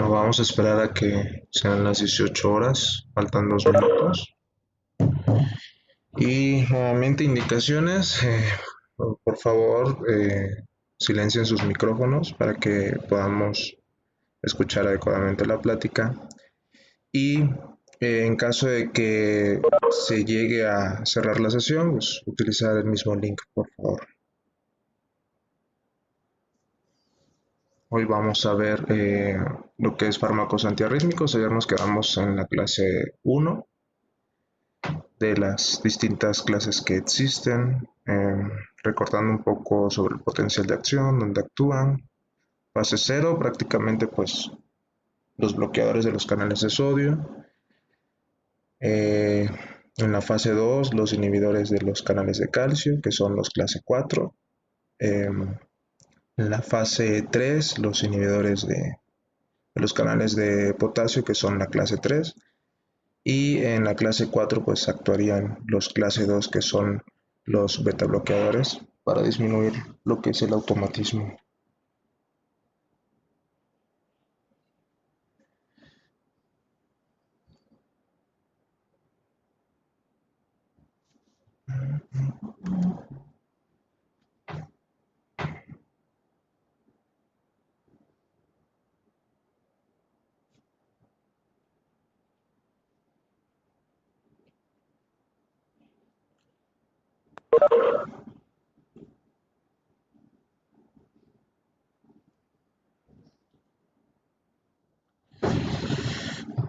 Bueno, vamos a esperar a que sean las 18 horas, faltan 2 minutos. Y nuevamente indicaciones, por favor, silencien sus micrófonos para que podamos escuchar adecuadamente la plática. Y en caso de que se llegue a cerrar la sesión, pues utilizar el mismo link, por favor. Hoy vamos a ver lo que es fármacos antiarrítmicos. Ayer nos quedamos en la clase 1 de las distintas clases que existen, recordando un poco sobre el potencial de acción, dónde actúan. Fase 0, prácticamente pues los bloqueadores de los canales de sodio. En la fase 2, los inhibidores de los canales de calcio, que son los clase 4. En la fase 3, los inhibidores de los canales de potasio, que son la clase 3. Y en la clase 4 pues actuarían los clase 2, que son los beta bloqueadores, para disminuir lo que es el automatismo.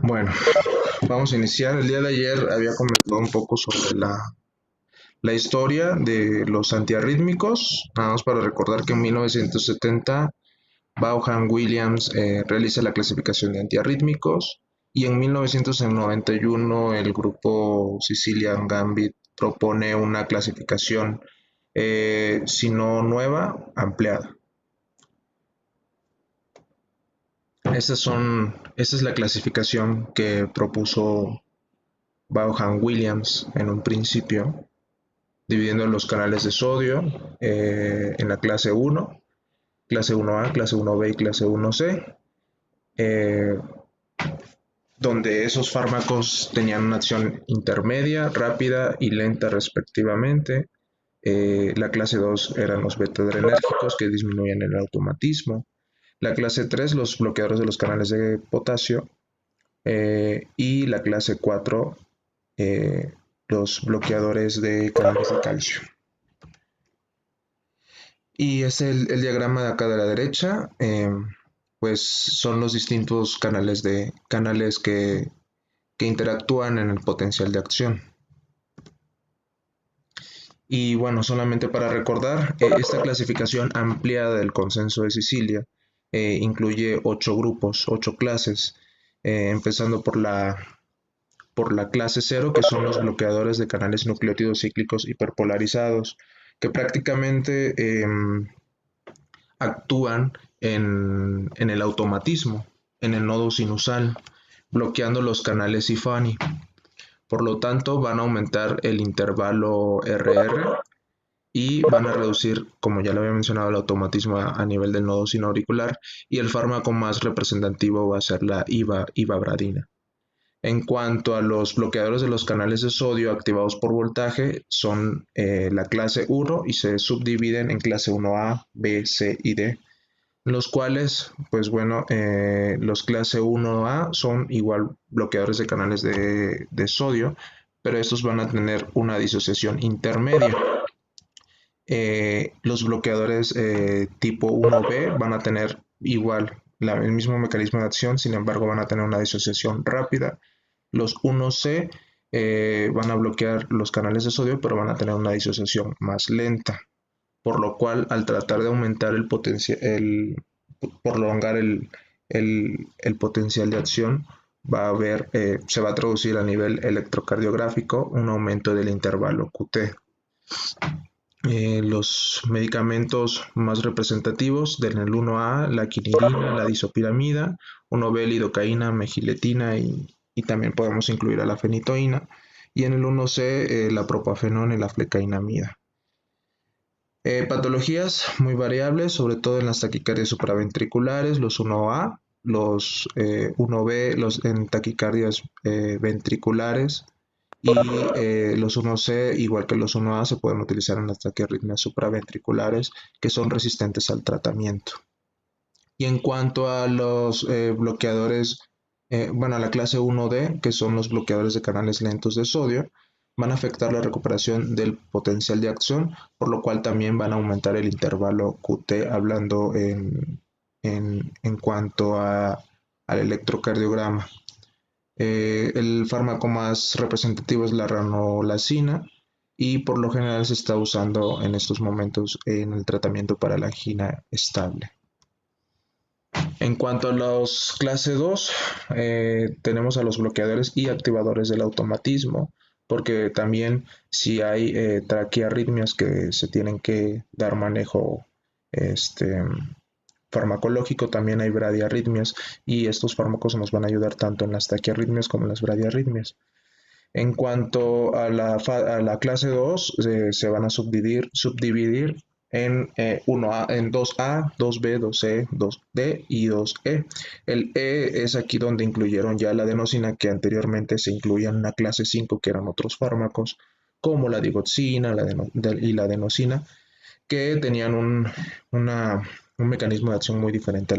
Bueno, vamos a iniciar. El día de ayer había comentado un poco sobre la historia de los antiarrítmicos, nada más para recordar que en 1970 Vaughan Williams realiza la clasificación de antiarrítmicos y en 1991 el grupo Sicilian Gambit propone una clasificación, si no nueva, ampliada. Esa es la clasificación que propuso Vaughan Williams en un principio, dividiendo los canales de sodio en la clase 1, clase 1A, clase 1B y clase 1C, donde esos fármacos tenían una acción intermedia, rápida y lenta respectivamente. La clase 2 eran los beta-adrenérgicos que disminuían el automatismo. La clase 3, los bloqueadores de los canales de potasio. Y la clase 4, los bloqueadores de canales de calcio. Y es el diagrama de acá de la derecha, pues son los distintos canales que interactúan en el potencial de acción. Y bueno, solamente para recordar, esta clasificación ampliada del consenso de Sicilia incluye 8 grupos, 8 clases, empezando por la clase 0, que son los bloqueadores de canales nucleótidos cíclicos hiperpolarizados, que prácticamente actúan en el automatismo, en el nodo sinusal, bloqueando los canales Ifani. Por lo tanto, van a aumentar el intervalo RR y van a reducir, como ya lo había mencionado, el automatismo a nivel del nodo sinoauricular, y el fármaco más representativo va a ser la ivabradina. En cuanto a los bloqueadores de los canales de sodio activados por voltaje, son la clase 1 y se subdividen en clase 1A, B, C y D, los cuales, pues bueno, los clase 1A son igual bloqueadores de canales de sodio, pero estos van a tener una disociación intermedia. Los bloqueadores tipo 1B van a tener igual el mismo mecanismo de acción, sin embargo van a tener una disociación rápida. Los 1C van a bloquear los canales de sodio, pero van a tener una disociación más lenta, por lo cual al tratar de aumentar el potencial, prolongar el potencial de acción, se va a traducir a nivel electrocardiográfico un aumento del intervalo QT. Los medicamentos más representativos del 1A, la quinidina, la disopiramida, 1B, lidocaína, megiletina y también podemos incluir a la fenitoína. Y en el 1C, la propafenona y la flecainamida. Patologías muy variables, sobre todo en las taquicardias supraventriculares, los 1A, los 1B en taquicardias ventriculares y los 1C, igual que los 1A, se pueden utilizar en las taquiarritmias supraventriculares que son resistentes al tratamiento. Y en cuanto a los bloqueadores, bueno, a la clase 1D, que son los bloqueadores de canales lentos de sodio, van a afectar la recuperación del potencial de acción, por lo cual también van a aumentar el intervalo QT, hablando en cuanto al electrocardiograma. El fármaco más representativo es la ranolacina y por lo general se está usando en estos momentos en el tratamiento para la angina estable. En cuanto a los clase 2, tenemos a los bloqueadores y activadores del automatismo, porque también si hay taquiarritmias que se tienen que dar manejo farmacológico, también hay bradiarritmias y estos fármacos nos van a ayudar tanto en las taquiarritmias como en las bradiarritmias. En cuanto a la clase 2, se van a subdividir en 1A, en 2A, 2B, 2C, 2D y 2E. El E es aquí donde incluyeron ya la adenosina, que anteriormente se incluía en la clase 5, que eran otros fármacos, como la digoxina y la adenosina, que tenían un mecanismo de acción muy diferente a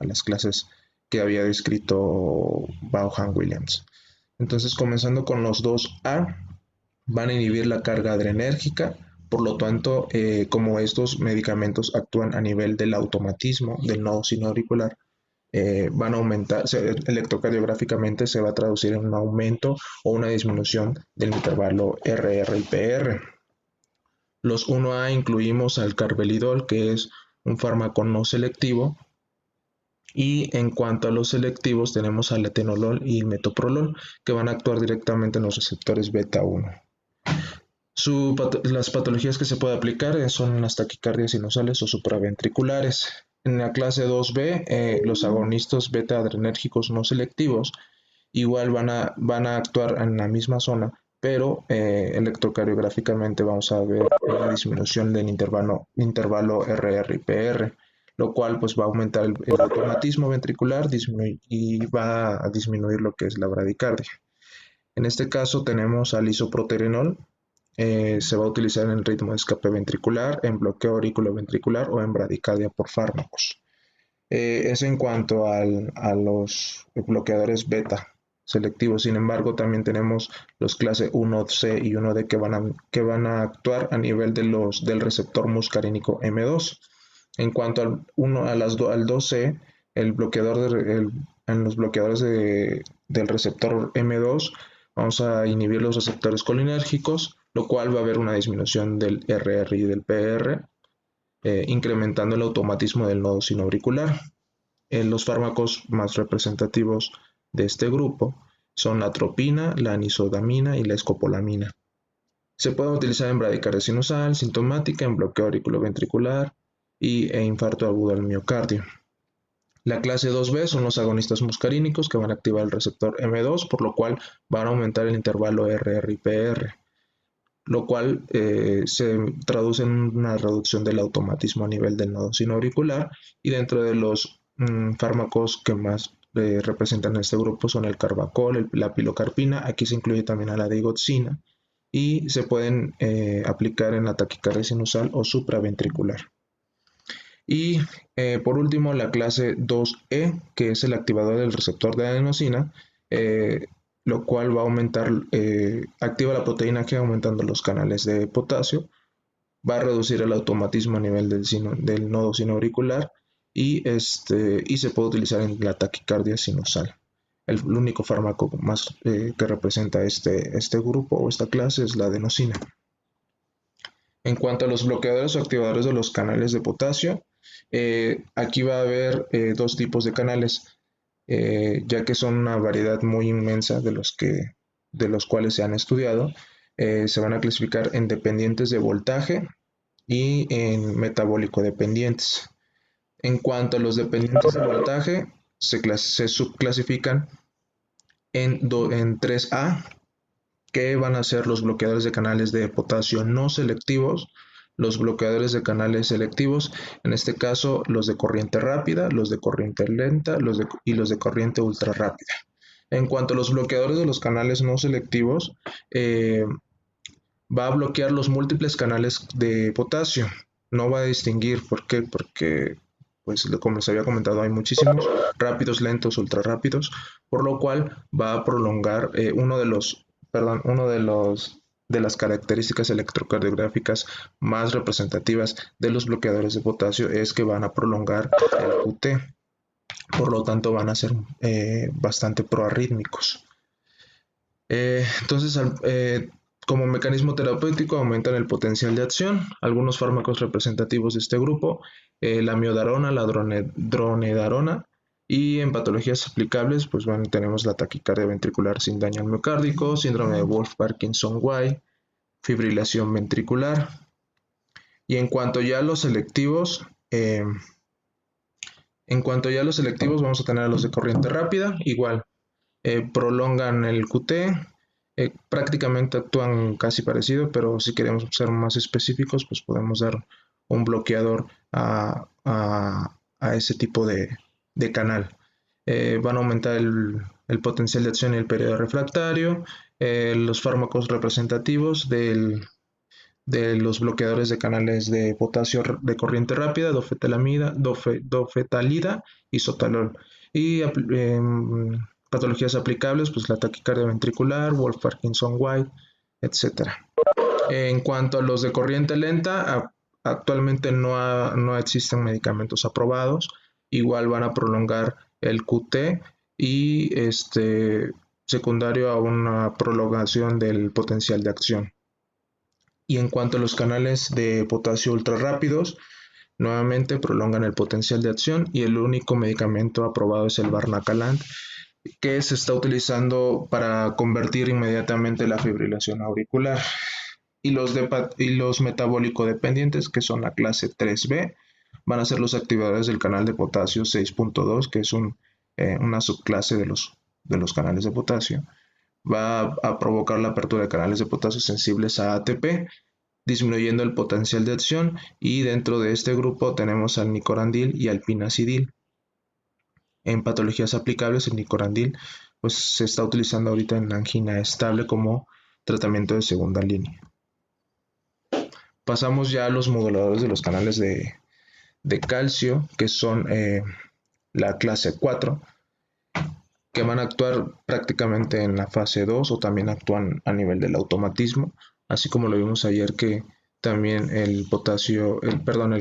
las clases que había descrito Vaughan Williams. Entonces, comenzando con los 2A, van a inhibir la carga adrenérgica, por lo tanto, como estos medicamentos actúan a nivel del automatismo del nodo sinoauricular, van a aumentar, electrocardiográficamente se va a traducir en un aumento o una disminución del intervalo RR y PR. Los 1A incluimos al carvedilol, que es un fármaco no selectivo, y en cuanto a los selectivos tenemos al atenolol y el metoprolol, que van a actuar directamente en los receptores beta 1. Las patologías que se puede aplicar son las taquicardias sinusales o supraventriculares. En la clase 2B, los agonistas beta adrenérgicos no selectivos igual van a actuar en la misma zona, pero electrocardiográficamente vamos a ver una disminución del intervalo RR y PR, lo cual pues va a aumentar el automatismo ventricular y va a disminuir lo que es la bradicardia. En este caso tenemos al isoproterenol, se va a utilizar en ritmo de escape ventricular, en bloqueo auriculoventricular o en bradicardia por fármacos. Es en cuanto a los bloqueadores beta selectivos. Sin embargo, también tenemos los clase 1C y 1D que van a actuar a nivel del receptor muscarínico M2. En cuanto al 2C, en los bloqueadores del receptor M2, vamos a inhibir los receptores colinérgicos, lo cual va a haber una disminución del RR y del PR, incrementando el automatismo del nodo sinoauricular. Los fármacos más representativos de este grupo son la atropina, la anisodamina y la escopolamina. Se pueden utilizar en bradicardia sinusal, sintomática, en bloqueo auriculoventricular e infarto agudo del miocardio. La clase 2B son los agonistas muscarínicos que van a activar el receptor M2, por lo cual van a aumentar el intervalo RR y PR, lo cual se traduce en una reducción del automatismo a nivel del nodo sinoauricular, y dentro de los fármacos que más representan este grupo son el carbacol, la pilocarpina, aquí se incluye también a la digoxina, y se pueden aplicar en la taquicardia sinusal o supraventricular. Y por último, la clase 2E, que es el activador del receptor de adenosina, lo cual va a aumentar, activa la proteína G aumentando los canales de potasio, va a reducir el automatismo a nivel del nodo sinoauricular y se puede utilizar en la taquicardia sinusal. El único fármaco más que representa este grupo o esta clase es la adenosina. En cuanto a los bloqueadores o activadores de los canales de potasio, aquí va a haber dos tipos de canales, ya que son una variedad muy inmensa de los cuales se han estudiado. Se van a clasificar en dependientes de voltaje y en metabólico dependientes. En cuanto a los dependientes de voltaje, se subclasifican en 3A, que van a ser los bloqueadores de canales de potasio no selectivos, los bloqueadores de canales selectivos, en este caso los de corriente rápida, los de corriente lenta y los de corriente ultra rápida. En cuanto a los bloqueadores de los canales no selectivos, va a bloquear los múltiples canales de potasio. No va a distinguir. ¿Por qué? Porque, pues, como les había comentado, hay muchísimos rápidos, lentos, ultra rápidos, por lo cual va a prolongar uno de las características electrocardiográficas más representativas de los bloqueadores de potasio es que van a prolongar el QT. Por lo tanto, van a ser bastante proarrítmicos. Entonces, como mecanismo terapéutico aumentan el potencial de acción. Algunos fármacos representativos de este grupo, la miodarona, la dronedarona, y en patologías aplicables, pues bueno, tenemos la taquicardia ventricular sin daño al miocárdico, síndrome de Wolff-Parkinson-White, fibrilación ventricular. Y en cuanto ya a los selectivos, vamos a tener a los de corriente rápida, igual, prolongan el QT, prácticamente actúan casi parecido, pero si queremos ser más específicos, pues podemos dar un bloqueador a ese tipo de canal. Van a aumentar el potencial de acción y el periodo refractario. Los fármacos representativos de los bloqueadores de canales de potasio de corriente rápida, dofetalida y sotalol. Y patologías aplicables, pues la taquicardia ventricular, Wolff-Parkinson-White, etc. En cuanto a los de corriente lenta, actualmente no existen medicamentos aprobados. Igual van a prolongar el QT y secundario a una prolongación del potencial de acción. Y en cuanto a los canales de potasio ultra rápidos, nuevamente prolongan el potencial de acción y el único medicamento aprobado es el Barnacalant, que se está utilizando para convertir inmediatamente la fibrilación auricular. Y los metabólico dependientes, que son la clase 3B, van a ser los activadores del canal de potasio 6.2, que es una subclase de los canales de potasio. Va a provocar la apertura de canales de potasio sensibles a ATP, disminuyendo el potencial de acción, y dentro de este grupo tenemos al nicorandil y al pinacidil. En patologías aplicables, el nicorandil pues, se está utilizando ahorita en angina estable como tratamiento de segunda línea. Pasamos ya a los moduladores de los canales de calcio, que son la clase 4, que van a actuar prácticamente en la fase 2 o también actúan a nivel del automatismo, así como lo vimos ayer que también el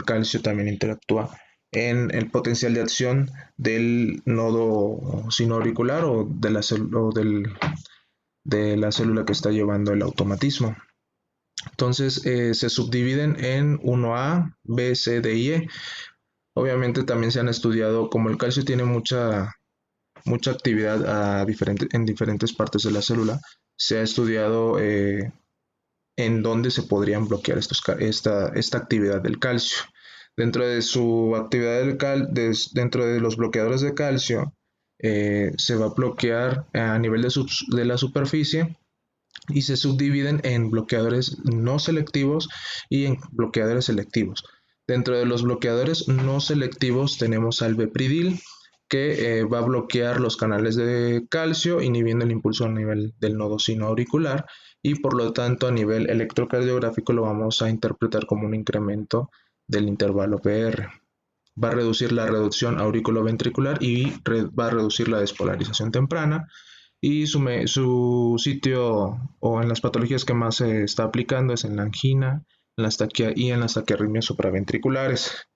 calcio también interactúa en el potencial de acción del nodo sinoauricular o de la célula que está llevando el automatismo. Entonces se subdividen en 1A, B, C, D y E. Obviamente también se han estudiado, como el calcio tiene mucha actividad en diferentes partes de la célula, se ha estudiado en dónde se podrían bloquear esta actividad del calcio. Dentro de su actividad dentro de los bloqueadores de calcio, se va a bloquear a nivel de la superficie y se subdividen en bloqueadores no selectivos y en bloqueadores selectivos. Dentro de los bloqueadores no selectivos tenemos al Bepridil, que va a bloquear los canales de calcio, inhibiendo el impulso a nivel del nodo sinoauricular, y por lo tanto a nivel electrocardiográfico lo vamos a interpretar como un incremento del intervalo PR. Va a reducir la reducción auriculoventricular y va a reducir la despolarización temprana. Y su sitio o en las patologías que más se está aplicando es en la angina y en las taquiarritmias supraventriculares.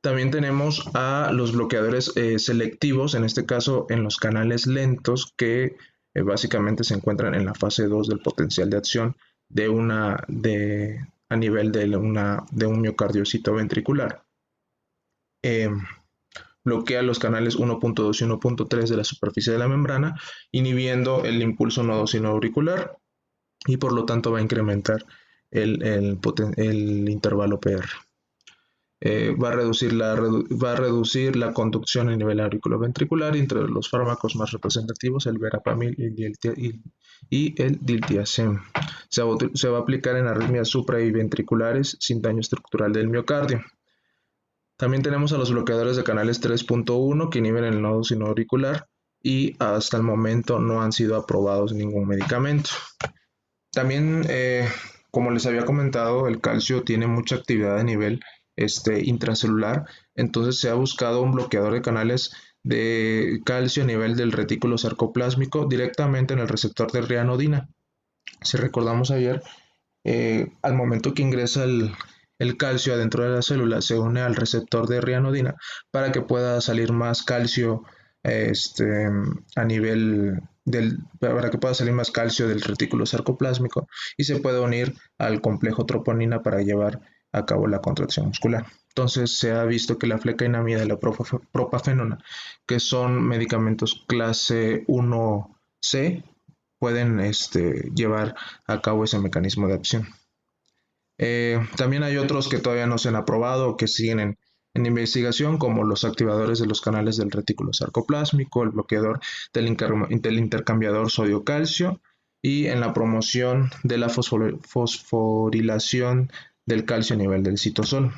También tenemos a los bloqueadores selectivos, en este caso en los canales lentos, que básicamente se encuentran en la fase 2 del potencial de acción a nivel de un miocardiocito ventricular. Bloquea los canales 1.2 y 1.3 de la superficie de la membrana, inhibiendo el impulso nodo sinoauricular, y por lo tanto va a incrementar el intervalo PR. va a reducir la conducción a nivel auriculoventricular. Entre los fármacos más representativos, el verapamil y el diltiazem. Se va a aplicar en arritmias supra y ventriculares sin daño estructural del miocardio. También tenemos a los bloqueadores de canales 3.1 que inhiben el nodo sinoauricular y hasta el momento no han sido aprobados ningún medicamento. También, como les había comentado, el calcio tiene mucha actividad a nivel intracelular, entonces se ha buscado un bloqueador de canales de calcio a nivel del retículo sarcoplásmico directamente en el receptor de rianodina. Si recordamos ayer, al momento que ingresa el calcio adentro de la célula, se une al receptor de rianodina para que pueda salir más calcio a nivel para que pueda salir más calcio del retículo sarcoplásmico y se puede unir al complejo troponina para llevar a cabo la contracción muscular. Entonces se ha visto que la flecainamida y la propafenona, que son medicamentos clase 1C, pueden llevar a cabo ese mecanismo de acción. También hay otros que todavía no se han aprobado o que siguen en investigación, como los activadores de los canales del retículo sarcoplásmico, el bloqueador del intercambiador sodio-calcio y en la promoción de la fosforilación del calcio a nivel del citosol.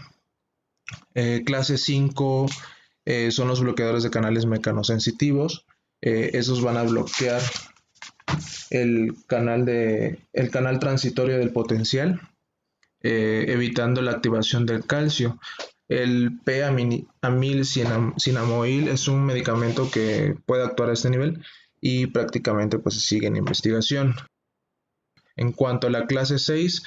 Clase 5 son los bloqueadores de canales mecanosensitivos. Esos van a bloquear el canal transitorio del potencial, evitando la activación del calcio. El P-amilcinamoil es un medicamento que puede actuar a este nivel y prácticamente pues sigue en investigación. En cuanto a la clase 6,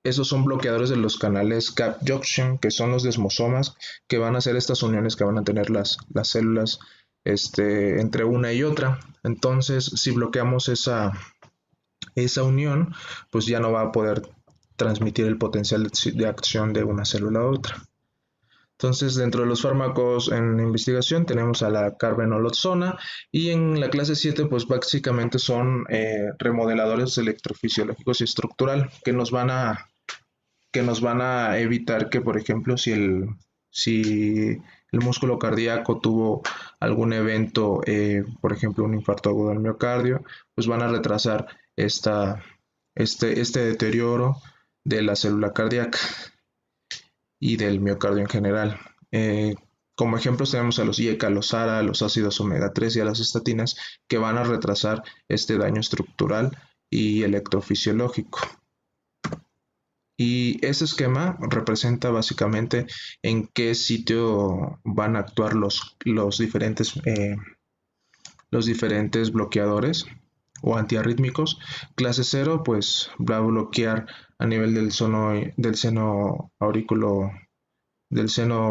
esos son bloqueadores de los canales gap junction, que son los desmosomas, que van a hacer estas uniones que van a tener las células entre una y otra. Entonces, si bloqueamos esa unión, pues ya no va a poder transmitir el potencial de acción de una célula a otra. Entonces, dentro de los fármacos en investigación tenemos a la carbenolozona y en la clase 7, pues básicamente son remodeladores electrofisiológicos y estructural que nos van a evitar que, por ejemplo, si el músculo cardíaco tuvo algún evento, por ejemplo, un infarto agudo del miocardio, pues van a retrasar este deterioro de la célula cardíaca y del miocardio en general. Como ejemplos tenemos a los IECA, los ARA, los ácidos omega 3 y a las estatinas que van a retrasar este daño estructural y electrofisiológico. Y ese esquema representa básicamente en qué sitio van a actuar los diferentes bloqueadores o antiarrítmicos. Clase 0 pues va a bloquear a nivel del seno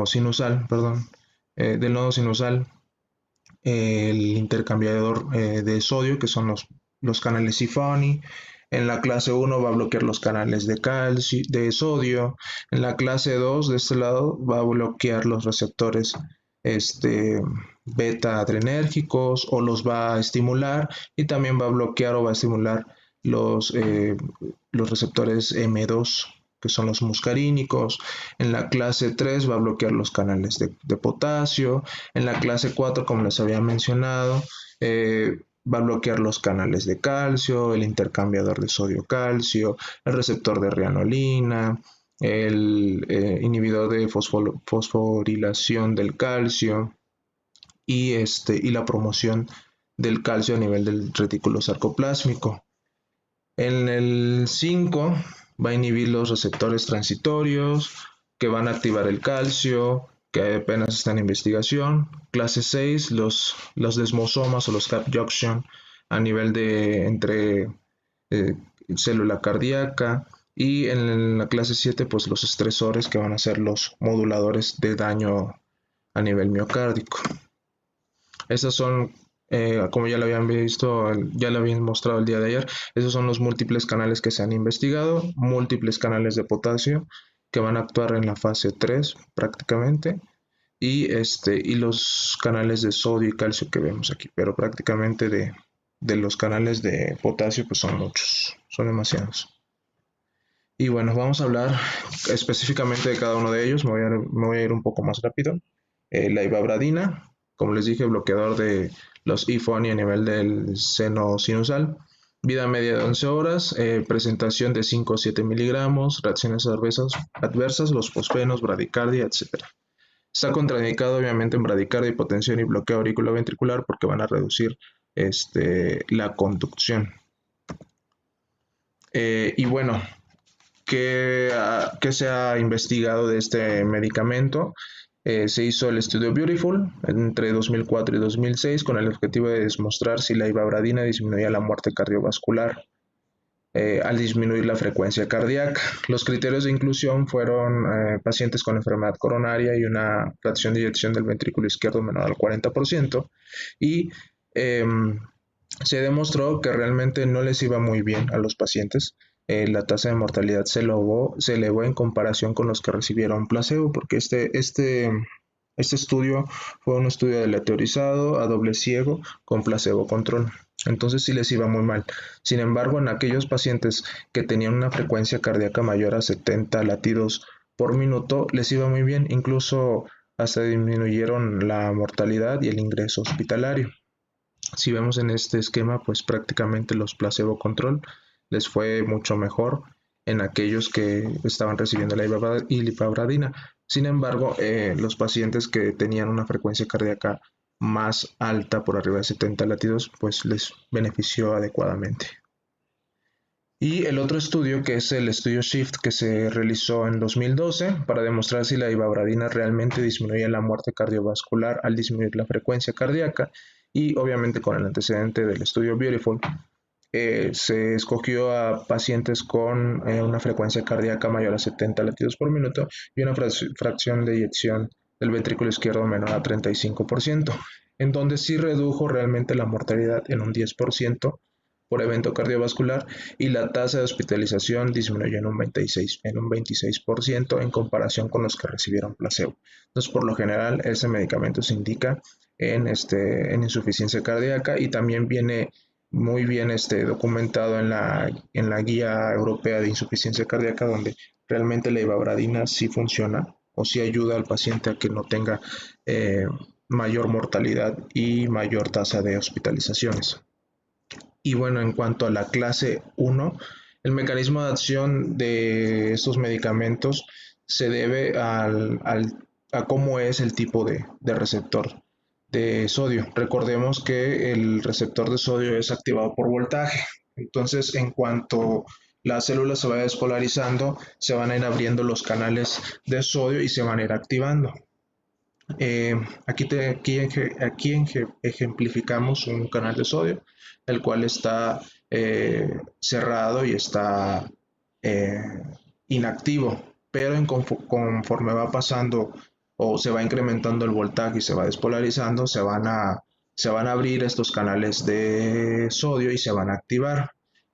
sinusal, del nodo sinusal, el intercambiador de sodio, que son los canales Sifani. En la clase 1 va a bloquear los canales de calcio, de sodio. En la clase 2, de este lado, va a bloquear los receptores beta adrenérgicos o los va a estimular, y también va a bloquear o va a estimular los receptores M2, que son los muscarínicos. En la clase 3 va a bloquear los canales de potasio. En la clase 4, como les había mencionado, va a bloquear los canales de calcio, el intercambiador de sodio-calcio, el receptor de rianolina, el inhibidor de fosforilación del calcio y la promoción del calcio a nivel del retículo sarcoplásmico. En el 5 va a inhibir los receptores transitorios que van a activar el calcio, que apenas está en investigación. Clase 6, los desmosomas o los gap junction a nivel de entre célula cardíaca. Y en la clase 7, pues los estresores, que van a ser los moduladores de daño a nivel miocárdico. Esas son, como ya lo habían visto, ya lo habían mostrado el día de ayer, esos son los múltiples canales que se han investigado, múltiples canales de potasio que van a actuar en la fase 3 prácticamente, y los canales de sodio y calcio que vemos aquí, pero prácticamente de los canales de potasio pues son muchos, son demasiados. Y bueno, vamos a hablar específicamente de cada uno de ellos. Me voy a ir un poco más rápido. La ivabradina, como les dije, bloqueador de los IFONI a nivel del seno sinusal. Vida media de 11 horas, presentación de 5 o 7 miligramos, reacciones adversas, los fosfenos, bradicardia, etc. Está contraindicado obviamente en bradicardia, hipotensión y bloqueo auriculoventricular porque van a reducir la conducción. Y bueno, ¿qué se ha investigado de este medicamento? Se hizo el estudio Beautiful entre 2004 y 2006 con el objetivo de demostrar si la ivabradina disminuía la muerte cardiovascular al disminuir la frecuencia cardíaca. Los criterios de inclusión fueron pacientes con enfermedad coronaria y una fracción de eyección del ventrículo izquierdo menor al 40% y eh, se demostró que realmente no les iba muy bien a los pacientes. La tasa de mortalidad se elevó en comparación con los que recibieron placebo, porque este estudio fue un estudio aleatorizado a doble ciego con placebo control. Entonces sí les iba muy mal. Sin embargo, en aquellos pacientes que tenían una frecuencia cardíaca mayor a 70 latidos por minuto, les iba muy bien. Incluso hasta disminuyeron la mortalidad y el ingreso hospitalario. Si vemos en este esquema, pues prácticamente los placebo control les fue mucho mejor en aquellos que estaban recibiendo la ivabradina. Sin embargo, los pacientes que tenían una frecuencia cardíaca más alta, por arriba de 70 latidos, pues les benefició adecuadamente. Y el otro estudio, que es el estudio SHIFT, que se realizó en 2012 para demostrar si la ivabradina realmente disminuía la muerte cardiovascular al disminuir la frecuencia cardíaca, y obviamente con el antecedente del estudio Beautiful, se escogió a pacientes con una frecuencia cardíaca mayor a 70 latidos por minuto y una fracción de eyección del ventrículo izquierdo menor a 35%, en donde sí redujo realmente la mortalidad en un 10% por evento cardiovascular y la tasa de hospitalización disminuyó en un 26% en comparación con los que recibieron placebo. Entonces, por lo general, ese medicamento se indica en insuficiencia cardíaca y también viene muy bien documentado en la guía europea de insuficiencia cardíaca, donde realmente la ivabradina sí funciona o sí ayuda al paciente a que no tenga eh, mayor mortalidad y mayor tasa de hospitalizaciones. Y bueno, en cuanto a la clase 1, el mecanismo de acción de estos medicamentos se debe a cómo es el tipo de receptor de sodio. Recordemos que el receptor de sodio es activado por voltaje. Entonces, en cuanto la célula se vaya despolarizando, se van a ir abriendo los canales de sodio y se van a ir activando. Aquí ejemplificamos un canal de sodio, el cual está cerrado y está eh, inactivo, pero conforme va pasando o se va incrementando el voltaje y se va despolarizando, se van a abrir estos canales de sodio y se van a activar.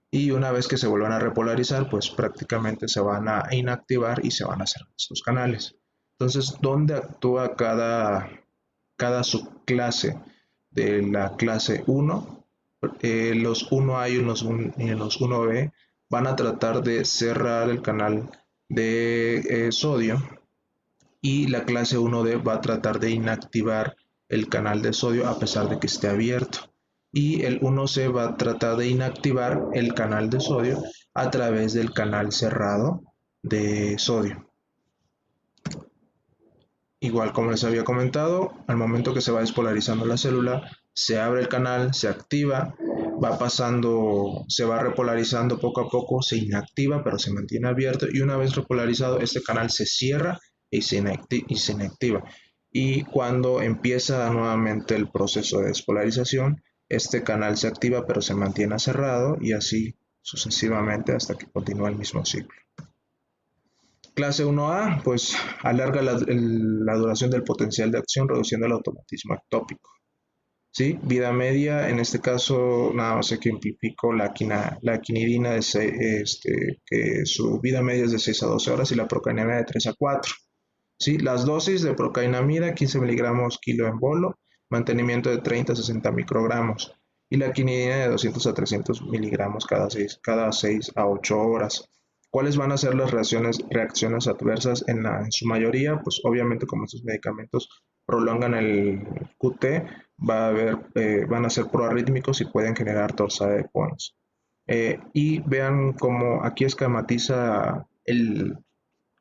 Y una vez que se vuelvan a repolarizar, pues prácticamente se van a inactivar y se van a cerrar estos canales. Entonces, ¿dónde actúa cada subclase de la clase 1? Los 1A y los 1B van a tratar de cerrar el canal de sodio, y la clase 1D va a tratar de inactivar el canal de sodio a pesar de que esté abierto. Y el 1C va a tratar de inactivar el canal de sodio a través del canal cerrado de sodio. Igual como les había comentado, al momento que se va despolarizando la célula, se abre el canal, se activa, va pasando, se va repolarizando poco a poco, se inactiva pero se mantiene abierto, y una vez repolarizado este canal se cierra y se inactiva. Y cuando empieza nuevamente el proceso de despolarización, este canal se activa pero se mantiene cerrado, y así sucesivamente hasta que continúa el mismo ciclo. Clase 1A, pues alarga la duración del potencial de acción reduciendo el automatismo ectópico. ¿Sí? Vida media, en este caso nada más ejemplifico la quinidina, que su vida media es de 6 a 12 horas y la procainamida de 3 a 4. ¿Sí? Las dosis de procainamida, 15 miligramos kilo en bolo, mantenimiento de 30 a 60 microgramos. Y la quinidina de 200 a 300 miligramos cada 6 a 8 horas. ¿Cuáles van a ser las reacciones adversas en su mayoría? Pues obviamente como estos medicamentos prolongan el QT, van a ser proarrítmicos y pueden generar torsada de Pons. Y vean cómo aquí esquematiza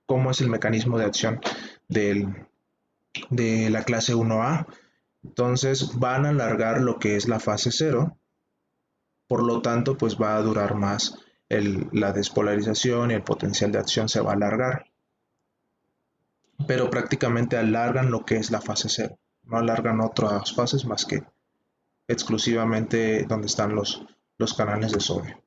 cómo es el mecanismo de acción de la clase 1A. Entonces van a alargar lo que es la fase 0, por lo tanto pues va a durar más la despolarización y el potencial de acción se va a alargar, pero prácticamente alargan lo que es la fase 0, no alargan otras fases más que exclusivamente donde están los canales de sodio.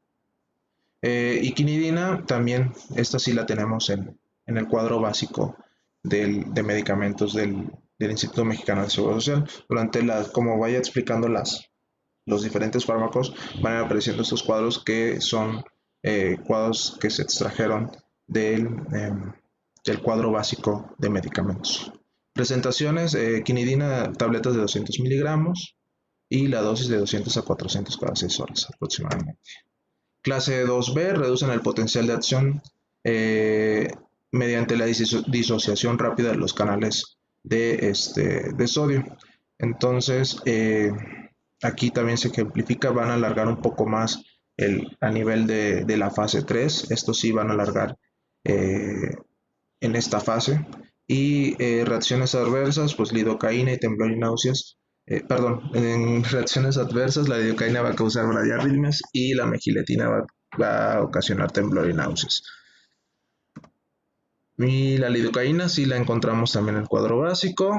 Y quinidina también, esta sí la tenemos en el cuadro básico de medicamentos del Instituto Mexicano de Seguro Social. Como vaya explicando los diferentes fármacos, van a ir apareciendo estos cuadros que son cuadros que se extrajeron del cuadro básico de medicamentos. Presentaciones, quinidina, tabletas de 200 miligramos y la dosis de 200 a 400 cada 6 horas aproximadamente. Clase 2B, reducen el potencial de acción mediante la disociación rápida de los canales de sodio. Entonces, aquí también se ejemplifica, van a alargar un poco más a nivel de la fase 3. Estos sí van a alargar en esta fase. Y reacciones adversas, pues lidocaína y temblor y náuseas. En reacciones adversas, la lidocaína va a causar bradiarritmias y la megiletina va a ocasionar temblor y náuseas. Y la lidocaína sí la encontramos también en el cuadro básico.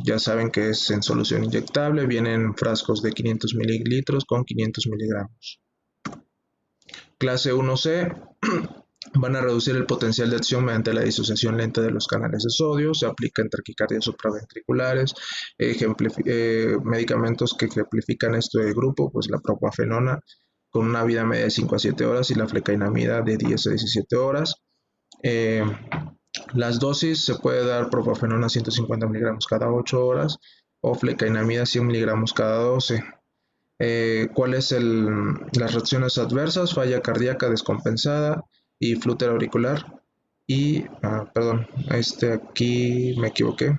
Ya saben que es en solución inyectable, vienen frascos de 500 mililitros con 500 miligramos. Clase 1C, van a reducir el potencial de acción mediante la disociación lenta de los canales de sodio, se aplica en taquicardias supraventriculares, medicamentos que ejemplifican este grupo, pues la propafenona con una vida media de 5 a 7 horas y la flecainamida de 10 a 17 horas. Las dosis se puede dar propafenona 150 miligramos cada 8 horas o flecainamida 100 miligramos cada 12. ¿Cuáles las reacciones adversas? Falla cardíaca descompensada y flúter auricular. Y, aquí me equivoqué,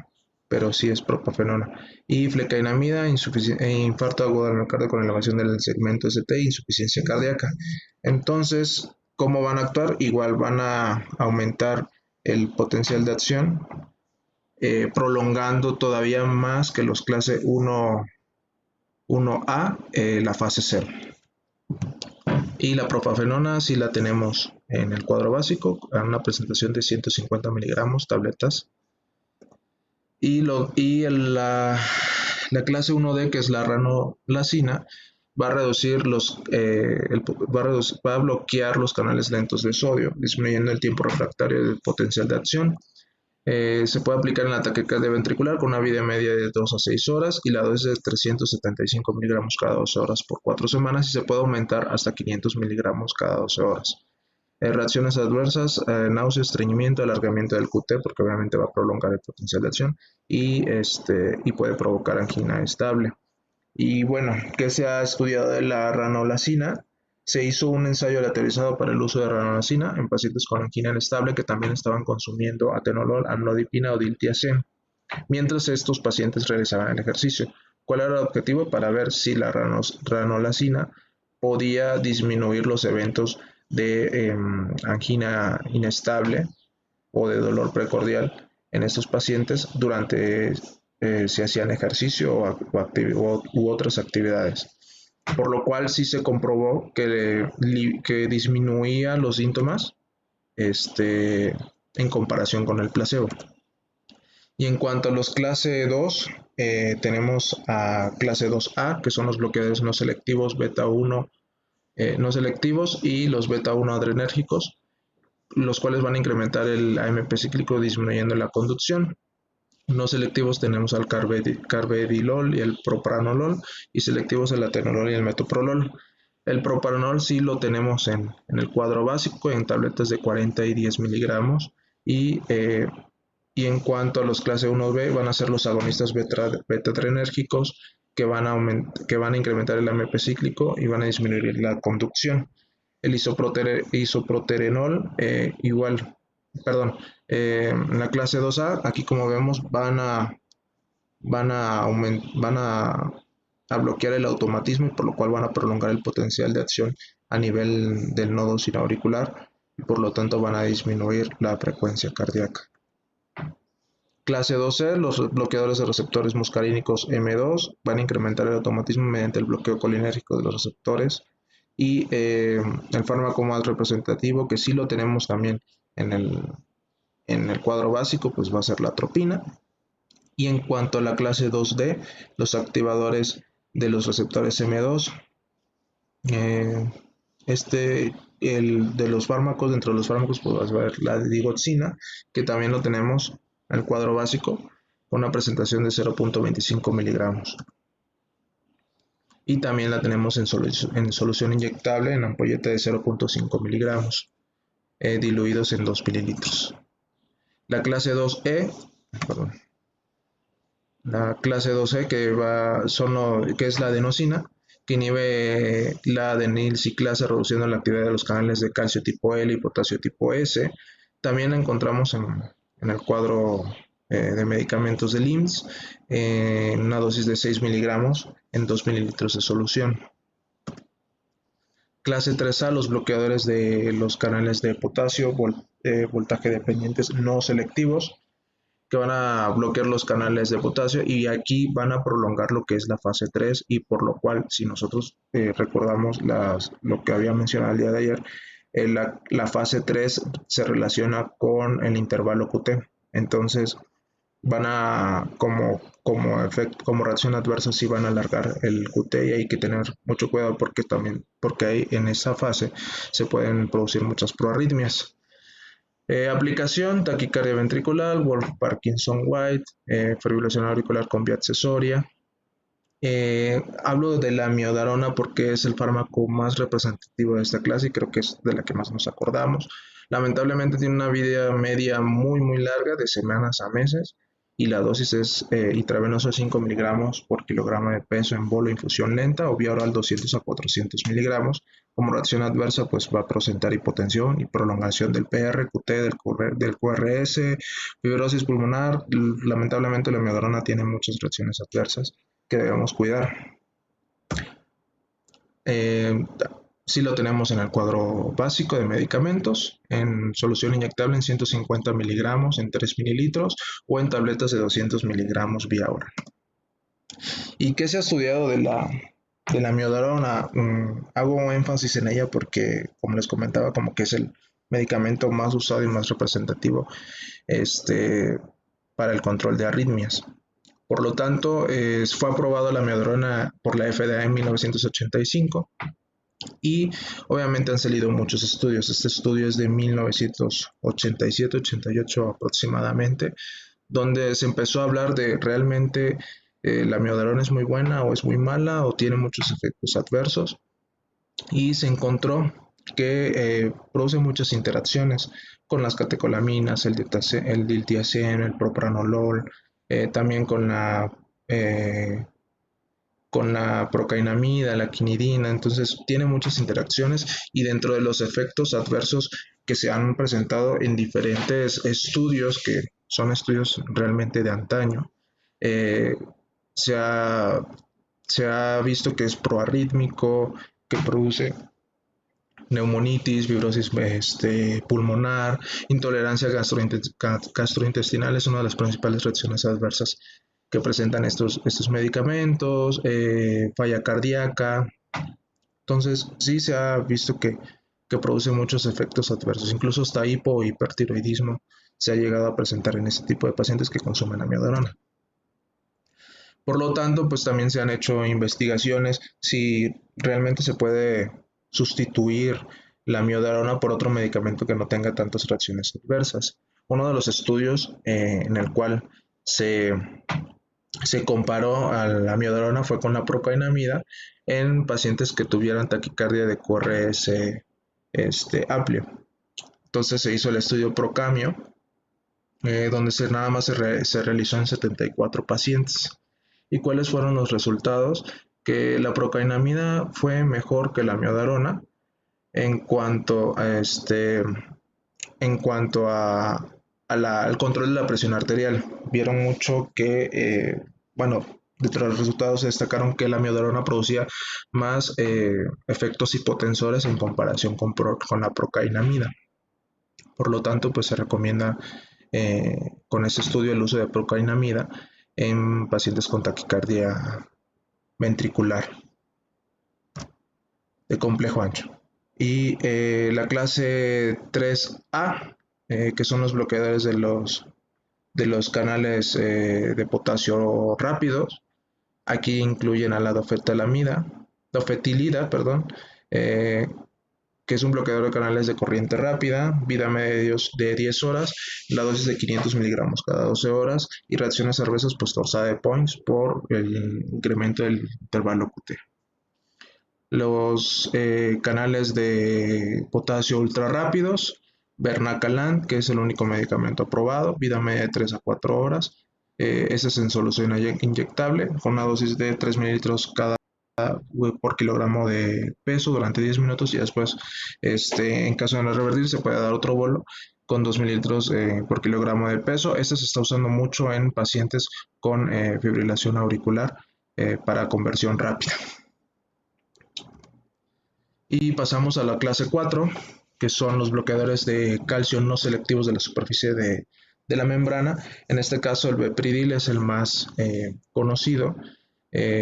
pero sí es propafenona. Y flecainamida, infarto agudo del miocardio con elevación del segmento ST e insuficiencia cardíaca. Entonces, ¿cómo van a actuar? Igual van a aumentar el potencial de acción, prolongando todavía más que los clase 1A, la fase 0. Y la propafenona sí la tenemos en el cuadro básico, en una presentación de 150 miligramos, tabletas. Y la clase 1D, que es la ranolacina, va a bloquear los canales lentos de sodio, disminuyendo el tiempo refractario del potencial de acción. Se puede aplicar en la taquicardia ventricular con una vida media de 2 a 6 horas y la dosis de 375 miligramos cada 12 horas por 4 semanas y se puede aumentar hasta 500 miligramos cada 12 horas. Reacciones adversas, náusea, estreñimiento, alargamiento del QT, porque obviamente va a prolongar el potencial de acción y puede provocar angina estable. Y bueno, ¿qué se ha estudiado de la ranolacina? Se hizo un ensayo aleatorizado para el uso de ranolacina en pacientes con angina inestable que también estaban consumiendo atenolol, amlodipina o diltiazem, mientras estos pacientes realizaban el ejercicio. ¿Cuál era el objetivo? Para ver si la ranolacina podía disminuir los eventos de angina inestable o de dolor precordial en estos pacientes durante si hacían ejercicio u otras actividades. Por lo cual sí se comprobó que disminuía los síntomas en comparación con el placebo. Y en cuanto a los clase 2, tenemos a clase 2A, que son los bloqueadores no selectivos beta 1 no selectivos y los beta 1 adrenérgicos, los cuales van a incrementar el AMP cíclico disminuyendo la conducción. No selectivos tenemos al carvedilol y el propranolol, y selectivos el atenolol y el metoprolol. El propranolol sí lo tenemos en el cuadro básico en tabletas de 40 y 10 miligramos y en cuanto a los clase 1B van a ser los agonistas beta-adrenérgicos que van a incrementar el AMP cíclico y van a disminuir la conducción. El isoproterenol, igual, perdón, en la clase 2A, aquí como vemos, van a bloquear el automatismo y por lo cual van a prolongar el potencial de acción a nivel del nodo sinoauricular y por lo tanto van a disminuir la frecuencia cardíaca. Clase 2C, los bloqueadores de receptores muscarínicos M2 van a incrementar el automatismo mediante el bloqueo colinérgico de los receptores y el fármaco más representativo, que sí lo tenemos también en el cuadro básico, pues va a ser la atropina. Y en cuanto a la clase 2D, los activadores de los receptores M2, de los fármacos, dentro de los fármacos, pues vas a ver la digoxina, que también lo tenemos en el cuadro básico, con una presentación de 0.25 miligramos. Y también la tenemos en solución inyectable en ampolleta de 0.5 miligramos, diluidos en 2 mililitros. La clase 2E, perdón, la clase 2E que es la adenosina, que inhibe la adenilciclasa reduciendo la actividad de los canales de calcio tipo L y potasio tipo S. También la encontramos en el cuadro de medicamentos del IMSS, en una dosis de 6 miligramos en 2 mililitros de solución. Clase 3A, los bloqueadores de los canales de potasio, voltaje dependientes no selectivos, que van a bloquear los canales de potasio y aquí van a prolongar lo que es la fase 3 y por lo cual, si nosotros recordamos lo que había mencionado el día de ayer, la fase 3 se relaciona con el intervalo QT. Entonces, van a, como reacción adversa, sí van a alargar el QT y hay que tener mucho cuidado porque ahí en esa fase se pueden producir muchas proarritmias. Aplicación, taquicardia ventricular, Wolff-Parkinson-White, fibrilación auricular con vía accesoria. Hablo de la amiodarona porque es el fármaco más representativo de esta clase y creo que es de la que más nos acordamos. Lamentablemente tiene una vida media muy muy larga, de semanas a meses, y la dosis es intravenosa 5 miligramos por kilogramo de peso en bolo, infusión lenta o vía oral 200 a 400 miligramos. Como reacción adversa, pues va a presentar hipotensión y prolongación del PR, QT, del QRS, fibrosis pulmonar. Lamentablemente la amiodarona tiene muchas reacciones adversas que debemos cuidar. Sí lo tenemos en el cuadro básico de medicamentos, en solución inyectable en 150 miligramos en 3 mililitros o en tabletas de 200 miligramos vía oral. ¿Y qué se ha estudiado de la amiodarona? Hago énfasis en ella porque, como les comentaba, como que es el medicamento más usado y más representativo para el control de arritmias. Por lo tanto, fue aprobada la amiodarona por la FDA en 1985 y obviamente han salido muchos estudios. Este estudio es de 1987-88 aproximadamente, donde se empezó a hablar de realmente la amiodarona es muy buena o es muy mala o tiene muchos efectos adversos y se encontró que produce muchas interacciones con las catecolaminas, el diltiazem, el propranolol, también con la procainamida, la quinidina. Entonces tiene muchas interacciones y dentro de los efectos adversos que se han presentado en diferentes estudios, que son estudios realmente de antaño, se ha visto que es proarrítmico, que produce neumonitis, fibrosis pulmonar, intolerancia gastrointestinal es una de las principales reacciones adversas que presentan estos medicamentos, falla cardíaca. Entonces sí se ha visto que produce muchos efectos adversos, incluso hasta hipo o hipertiroidismo se ha llegado a presentar en este tipo de pacientes que consumen amiodarona. Por lo tanto, pues también se han hecho investigaciones si realmente se puede sustituir la amiodarona por otro medicamento que no tenga tantas reacciones adversas. Uno de los estudios en el cual se comparó a la amiodarona fue con la procainamida en pacientes que tuvieran taquicardia de QRS amplio. Entonces se hizo el estudio Procamio, donde nada más se realizó en 74 pacientes. ¿Y cuáles fueron los resultados? Que la procainamida fue mejor que la amiodarona En cuanto a al control de la presión arterial, vieron mucho que, bueno, dentro de los resultados se destacaron que la amiodarona producía más efectos hipotensores en comparación con la procainamida. Por lo tanto, pues se recomienda con este estudio el uso de procainamida en pacientes con taquicardia ventricular de complejo ancho. Y la clase 3A, que son los bloqueadores de los canales de potasio rápidos. Aquí incluyen a la dofetilida, perdón, eh, que es un bloqueador de canales de corriente rápida, vida media de 10 horas, la dosis de 500 miligramos cada 12 horas y reacciones adversas pues torsada de points por el incremento del intervalo QT. Los canales de potasio ultra rápidos, Bernacalan, que es el único medicamento aprobado, vida media de 3 a 4 horas. Ese es en solución inyectable, con una dosis de 3 mililitros cada por kilogramo de peso durante 10 minutos y después, en caso de no revertir, se puede dar otro bolo con 2 mililitros por kilogramo de peso. Este se está usando mucho en pacientes con fibrilación auricular para conversión rápida. Y pasamos a la clase 4, que son los bloqueadores de calcio no selectivos de la superficie de la membrana. En este caso el Bepridil es el más conocido.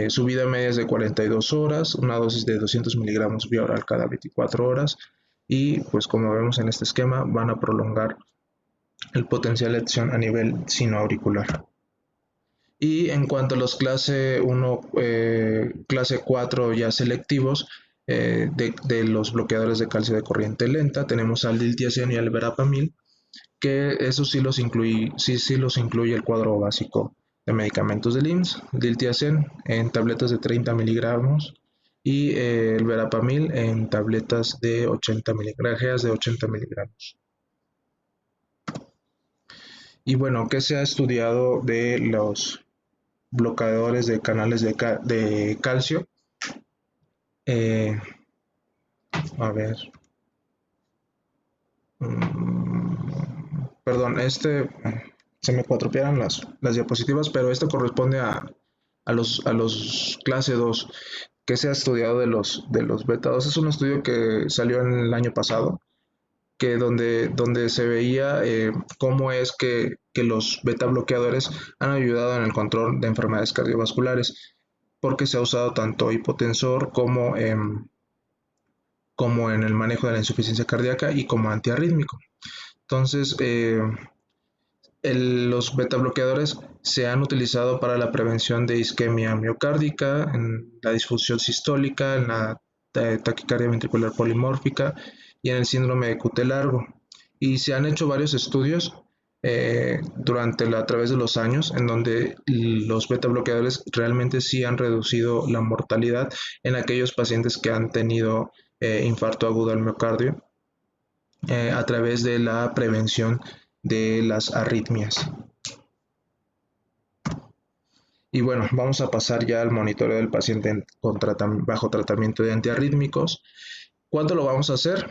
Su vida media es de 42 horas, una dosis de 200 miligramos vía oral cada 24 horas. Y pues como vemos en este esquema van a prolongar el potencial de acción a nivel sinoauricular. Y en cuanto a los clase 1, clase 4 ya selectivos, de los bloqueadores de calcio de corriente lenta, tenemos al diltiazem y al verapamil, que eso sí los incluye el cuadro básico de medicamentos del IMSS. Diltiazem en tabletas de 30 miligramos y el verapamil en tabletas de 80 miligramos, de 80 miligramos. Y bueno, ¿qué se ha estudiado de los bloqueadores de canales de calcio? Eh, a ver. Perdón, se me cuatropearon las diapositivas, pero esto corresponde a los clase 2 que se ha estudiado de los beta 2. Es un estudio que salió en el año pasado, que donde se veía cómo es que los beta bloqueadores han ayudado en el control de enfermedades cardiovasculares, porque se ha usado tanto hipotensor como en el manejo de la insuficiencia cardíaca y como antiarrítmico. Entonces, los beta bloqueadores se han utilizado para la prevención de isquemia miocárdica, en la disfunción sistólica, en la taquicardia ventricular polimórfica y en el síndrome de QT largo. Y se han hecho varios estudios a través de los años en donde los beta bloqueadores realmente sí han reducido la mortalidad en aquellos pacientes que han tenido infarto agudo al miocardio a través de la prevención de las arritmias. Y bueno, vamos a pasar ya al monitoreo del paciente bajo tratamiento de antiarrítmicos. ¿Cuándo lo vamos a hacer?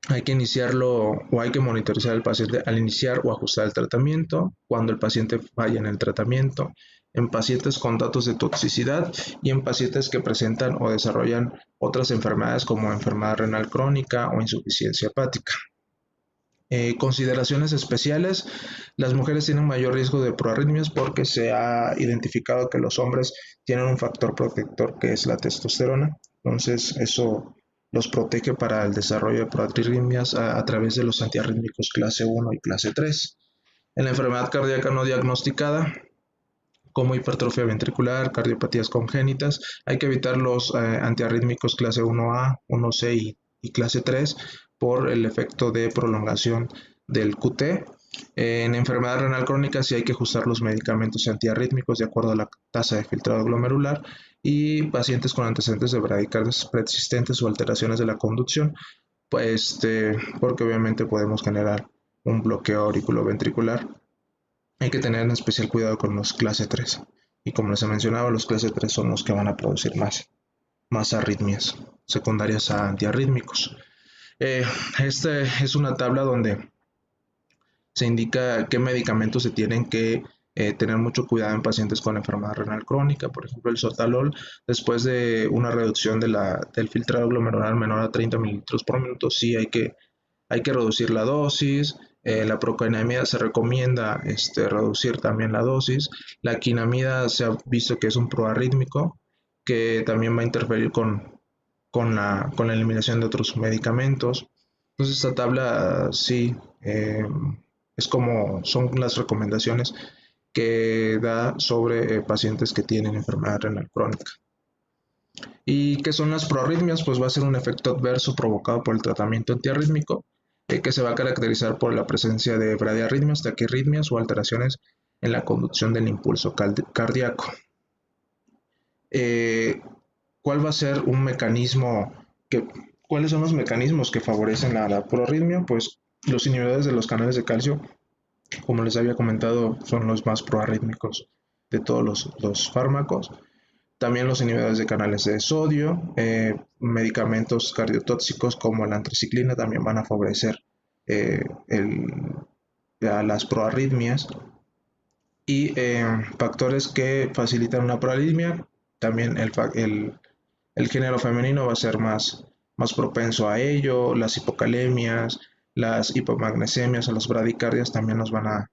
Hay que iniciarlo o hay que monitorizar al paciente al iniciar o ajustar el tratamiento, cuando el paciente falla en el tratamiento, en pacientes con datos de toxicidad y en pacientes que presentan o desarrollan otras enfermedades como enfermedad renal crónica o insuficiencia hepática. Consideraciones especiales: las mujeres tienen mayor riesgo de proarritmias porque se ha identificado que los hombres tienen un factor protector que es la testosterona, entonces eso los protege para el desarrollo de proarritmias a través de los antiarrítmicos clase 1 y clase 3. En la enfermedad cardíaca no diagnosticada, como hipertrofia ventricular, cardiopatías congénitas, hay que evitar los antiarrítmicos clase 1A, 1C y clase 3 por el efecto de prolongación del QT. En enfermedad renal crónica sí hay que ajustar los medicamentos antiarrítmicos de acuerdo a la tasa de filtrado glomerular, y pacientes con antecedentes de bradicardias persistentes o alteraciones de la conducción, pues porque obviamente podemos generar un bloqueo auriculoventricular. Hay que tener en especial cuidado con los clase 3. Y como les he mencionado, los clase 3 son los que van a producir más. más arritmias secundarias a antiarrítmicos. Eh, Esta es una tabla donde se indica qué medicamentos se tienen que tener mucho cuidado en pacientes con enfermedad renal crónica. Por ejemplo, el sotalol, después de una reducción del filtrado glomerular menor a 30 mililitros por minuto, sí hay que reducir la dosis. La procainamida se recomienda reducir también la dosis. La quinamida se ha visto que es un proarrítmico que también va a interferir con la eliminación de otros medicamentos. Entonces esta tabla sí es como son las recomendaciones que da sobre pacientes que tienen enfermedad renal crónica. ¿Y qué son las proarritmias? Pues va a ser un efecto adverso provocado por el tratamiento antiarrítmico que se va a caracterizar por la presencia de bradiarritmias, taquirritmias o alteraciones en la conducción del impulso cardíaco. Eh, ¿Cuál va a ser un mecanismo que, cuáles son los mecanismos que favorecen la proarritmia? Pues los inhibidores de los canales de calcio, como les había comentado, son los más proarrítmicos de todos los fármacos. También los inhibidores de canales de sodio, medicamentos cardiotóxicos como la antraciclina también van a favorecer eh, el, las proarritmias y factores que facilitan una proarritmia. También el género femenino va a ser más propenso a ello, las hipocalemias, las hipomagnesemias o las bradicardias también nos van a,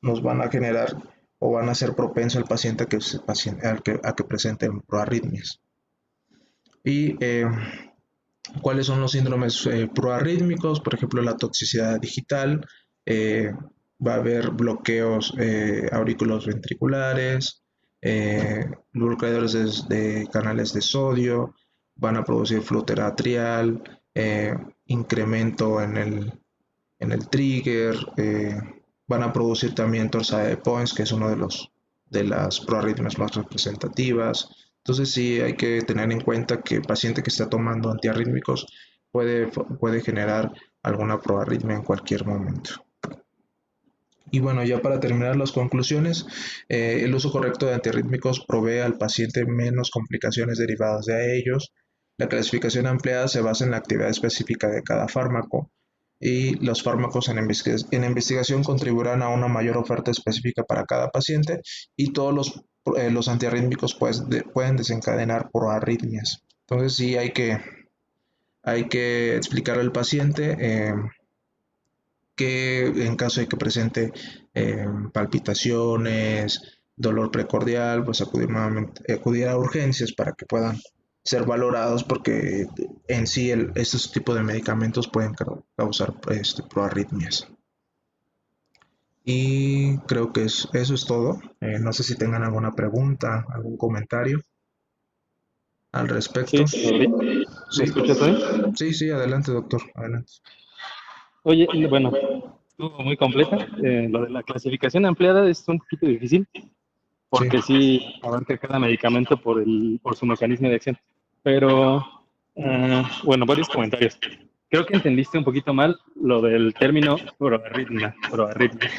nos van a generar o van a ser propenso al paciente a que presenten proarritmias. Y cuáles son los síndromes proarrítmicos, por ejemplo, la toxicidad digital, eh, va a haber bloqueos auriculos ventriculares, bloqueadores de canales de sodio, van a producir flúter atrial, incremento en el trigger, van a producir también torsade de Points, que es uno de las proarritmias más representativas. Entonces sí hay que tener en cuenta que el paciente que está tomando antiarrítmicos puede generar alguna proarritmia en cualquier momento. Y bueno, ya para terminar las conclusiones, el uso correcto de antiarrítmicos provee al paciente menos complicaciones derivadas de ellos. La clasificación empleada se basa en la actividad específica de cada fármaco y los fármacos en investigación contribuirán a una mayor oferta específica para cada paciente y todos los antiarrítmicos pueden desencadenar proarritmias. Entonces sí hay que explicar al paciente que en caso de que presente palpitaciones, dolor precordial, pues acudir a urgencias para que puedan ser valorados porque en sí estos tipos de medicamentos pueden causar proarritmias. Y creo que eso es todo. No sé si tengan alguna pregunta, algún comentario al respecto. Sí, Rodri, ¿me Sí, escuchas hoy? sí, sí, adelante, doctor, adelante. Oye, bueno, estuvo muy completa. Lo de la clasificación ampliada es un poquito difícil Sí, porque sí abarca cada medicamento por su mecanismo de acción. Pero, bueno, varios comentarios. Creo que entendiste un poquito mal lo del término proarritmia. Proarritmia.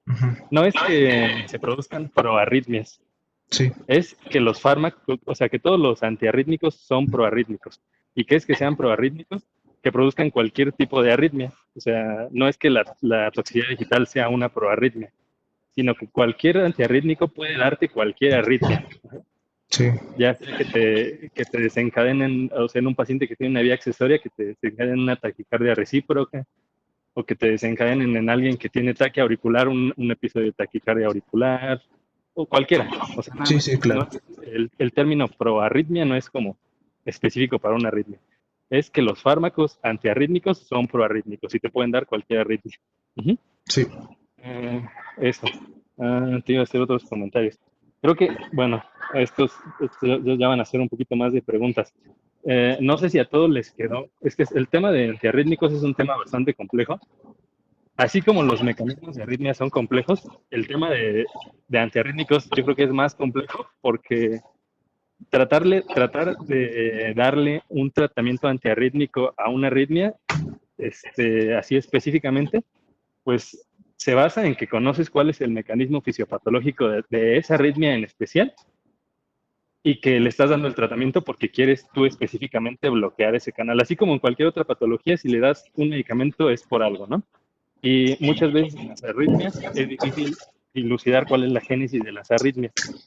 ujú, No es que se produzcan proarritmias, sí, es que los fármacos, o sea, que todos los antiarrítmicos son proarrítmicos. ¿Y qué es que sean proarrítmicos? Que produzcan cualquier tipo de arritmia. O sea, no es que la toxicidad digital sea una proarritmia, sino que cualquier antiarrítmico puede darte cualquier arritmia. sí, Ya sea que te desencadenen, o sea, en un paciente que tiene una vía accesoria, que te desencadenen una taquicardia recíproca, o que te desencadenen en alguien que tiene taquia auricular, un episodio de taquicardia auricular, o cualquiera. O sea, nada sí, más, sí, claro. el término proarritmia no es como específico para una arritmia. Es que los fármacos antiarrítmicos son proarrítmicos y te pueden dar cualquier arritmia. Ujú. Sí, Eh, Eso. Te iba a hacer otros comentarios. Creo que, bueno, estos ya van a ser un poquito más de preguntas. No sé si a todos les quedó. Es que el tema de antiarrítmicos es un tema bastante complejo. Así como los mecanismos de arritmia son complejos, el tema de antiarrítmicos yo creo que es más complejo porque tratar de darle un tratamiento antiarrítmico a una arritmia, así específicamente, pues se basa en que conoces cuál es el mecanismo fisiopatológico de esa arritmia en especial y que le estás dando el tratamiento porque quieres tú específicamente bloquear ese canal. Así como en cualquier otra patología, si le das un medicamento es por algo, ¿no? Y muchas veces en las arritmias es difícil dilucidar cuál es la génesis de las arritmias, ¿no?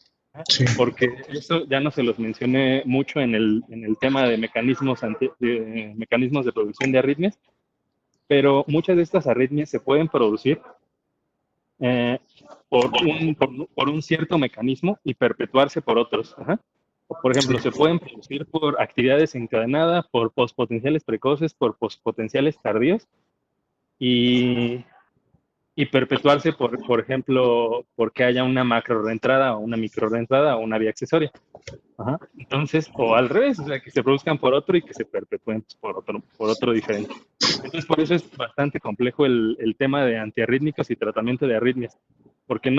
Sí, Porque eso ya no se los mencioné mucho en el tema de mecanismos de producción de arritmias, pero muchas de estas arritmias se pueden producir eh, por un cierto mecanismo y perpetuarse por otros. Ajá. Por ejemplo, se pueden producir por actividad desencadenada, por pospotenciales precoces, por pospotenciales tardíos y, y perpetuarse por ejemplo, porque haya una macro reentrada o una micro reentrada o una vía accesoria. Ajá. Entonces, o al revés, o sea, que se produzcan por otro y que se perpetúen pues, por otro diferente. Entonces, por eso es bastante complejo el tema de antiarrítmicos y tratamiento de arritmias, porque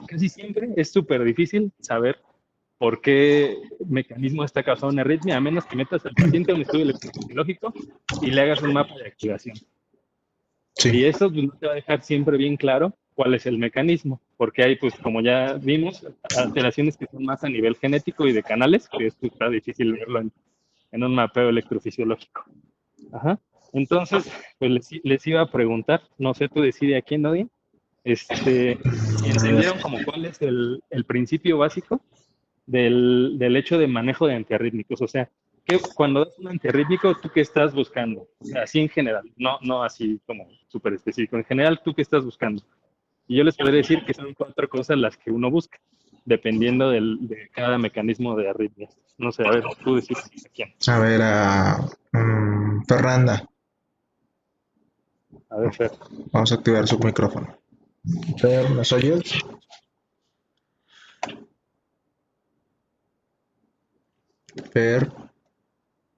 casi siempre es súper difícil saber por qué mecanismo está causando una arritmia, a menos que metas al paciente a un estudio electrofisiológico y le hagas un mapa de activación. sí. Y eso pues, no te va a dejar siempre bien claro cuál es el mecanismo, porque hay, pues, como ya vimos, alteraciones que son más a nivel genético y de canales, que esto está difícil verlo en un mapeo electrofisiológico. Ajá. Entonces, pues les iba a preguntar, no sé, tú decide a quién, Nadie, si entendieron como cuál es el principio básico del hecho de manejo de antiarrítmicos. O sea, que cuando das un antiarrítmico, ¿tú qué estás buscando? O sea, así en general, no así como súper específico. En general, ¿tú qué estás buscando? Y yo les podría decir que son 4 cosas las que uno busca, dependiendo de cada mecanismo de arritmias. No sé, a ver, tú decides a quién. A ver, Fernanda, A ver, Fer. vamos a activar su micrófono. Fer, ¿nos oyes? Fer,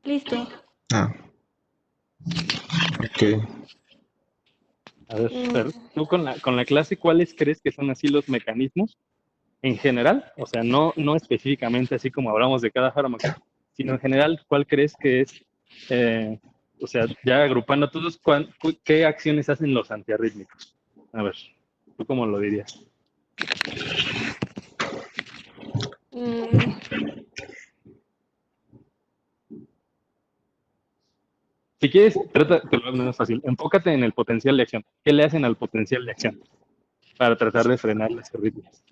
Listo. ah, ok. A ver, Mm, Fer, tú con la clase, ¿cuáles crees que son así los mecanismos en general? O sea, no específicamente así como hablamos de cada fármaco, sino en general, ¿cuál crees que es, eh, o sea, ya agrupando todos, qué acciones hacen los antiarrítmicos? A ver, ¿tú cómo lo dirías? mm, Si quieres, te lo hago más fácil. Enfócate en el potencial de acción. ¿Qué le hacen al potencial de acción para tratar de frenar las arritmias?